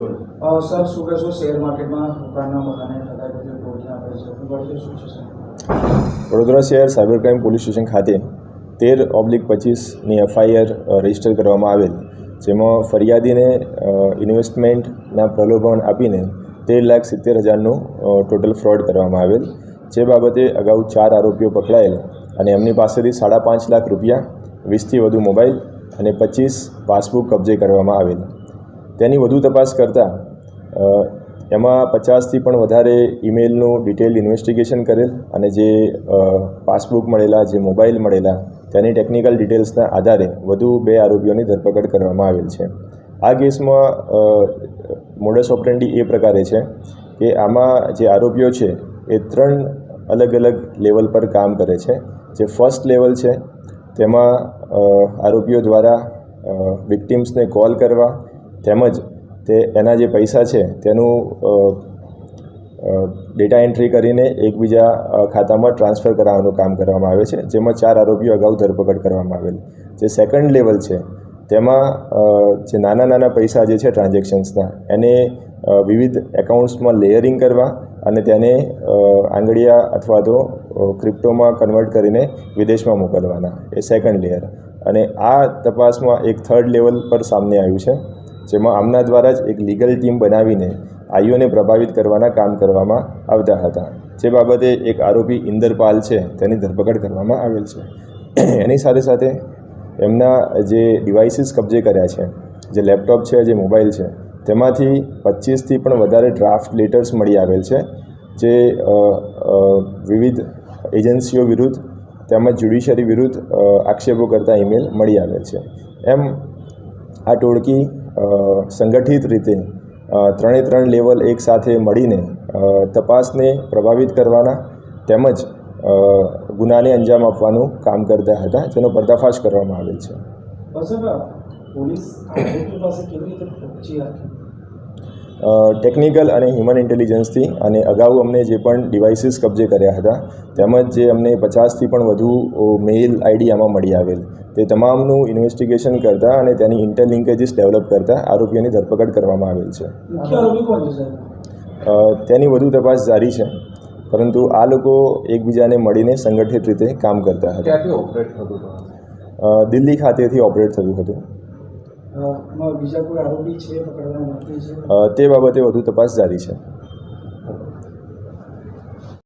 Sir શું કહેશો share માર્કેટમાં દુકાનના બધાને ઠગાઈ બધી ટોળકી આપે છે વળતે શું છે સર? વડોદરા શહેર સાયબર ક્રાઇમ પોલીસ સ્ટેશન ખાતે 13/25ની એફઆઈઆર રજીસ્ટર કરવામાં આવેલ, જેમાં ફરિયાદીને ઇન્વેસ્ટમેન્ટના પ્રલોભન આપીને 13,70,000નું ટોટલ ફ્રોડ કરવામાં આવેલ, જે બાબતે અગાઉ 4 આરોપીઓ પકડાયેલ અને એમની પાસેથી 5.5 લાખ રૂપિયા, 20થી વધુ મોબાઈલ અને 25 પાસબુક કબજે કરવામાં આવેલ. તેની વધુ તપાસ કરતાં એમાં 50થી પણ વધારે ઈમેલનું ડિટેલ ઇન્વેસ્ટિગેશન કરેલ અને જે પાસબુક મળેલા, જે મોબાઈલ મળેલા, તેની ટેકનિકલ ડિટેલ્સના આધારે વધુ 2 આરોપીઓની ધરપકડ કરવામાં આવેલ છે. આ કેસમાં મોડસ ઓપરેન્ડી એ પ્રકારે છે કે આમાં જે આરોપીઓ છે એ 3 અલગ અલગ લેવલ પર કામ કરે છે. જે ફર્સ્ટ લેવલ છે તેમાં આરોપીઓ દ્વારા વિક્ટિમ્સને કોલ કરવા તેમજ એના જે પૈસા છે તેનું ડેટા એન્ટ્રી કરીને એકબીજા ખાતામાં ટ્રાન્સફર કરાવવાનું કામ કરવામાં આવે છે, જેમાં 4 આરોપીઓ અગાઉ ધરપકડ કરવામાં આવેલ. જે સેકન્ડ લેવલ છે તેમાં જે નાના પૈસા જે છે ટ્રાન્ઝેક્શન્સના, એને વિવિધ એકાઉન્ટ્સમાં લેયરિંગ કરવા અને તેને આંગળીયા અથવા તો ક્રિપ્ટોમાં કન્વર્ટ કરીને વિદેશમાં મોકલવાના, એ સેકન્ડ લેયર. અને આ તપાસમાં એક થર્ડ લેવલ પર સામે આવ્યું છે, જેમાં આમના દ્વારા જ એક લીગલ ટીમ બનાવીને આઈઓને પ્રભાવિત કરવાના કામ કરવામાં આવતા હતા. જે બાબતે એક આરોપી ઇન્દરપાલ છે તેની ધરપકડ કરવામાં આવેલ છે. એની સાથે સાથે એમના જે ડિવાઇસીસ કબજે કર્યા છે, જે લેપટોપ છે, જે મોબાઈલ છે, તેમાંથી 25થી પણ વધારે ડ્રાફ્ટ લેટર્સ મળી આવેલ છે, જે વિવિધ એજન્સીઓ વિરુદ્ધ તેમજ જ્યુડિશરી વિરુદ્ધ આક્ષેપો કરતા ઈમેલ મળી આવેલ છે. એમ આ ટોળકી સંગઠિત રીતે 3 લેવલ એક સાથે મળીને તપાસને પ્રભાવિત કરવાના તેમજ ગુનાને અંજામ આપવાનું કામ કરતા હતા, જેનો પર્દાફાશ કરવામાં આવેલ છે. ટેકનિકલ અને હ્યુમન ઇન્ટેલિજન્સથી અને અગાઉ અમને જે પણ ડિવાઇસીસ કબજે કર્યા હતા તેમજ જે અમને 50થી પણ વધુ મેઇલ આઈડી આમાં મળી આવેલ, તે તમામનું ઇન્વેસ્ટિગેશન કરતાં અને તેની ઇન્ટરલિંકેજીસ ડેવલપ કરતાં આરોપીઓની ધરપકડ કરવામાં આવેલ છે. તેની વધુ તપાસ જારી છે, પરંતુ આ લોકો એકબીજાને મળીને સંગઠિત રીતે કામ કરતા હતા. દિલ્હી ખાતેથી ઓપરેટ થતું હતું. તે બાબતે વધુ તપાસ જારી છે.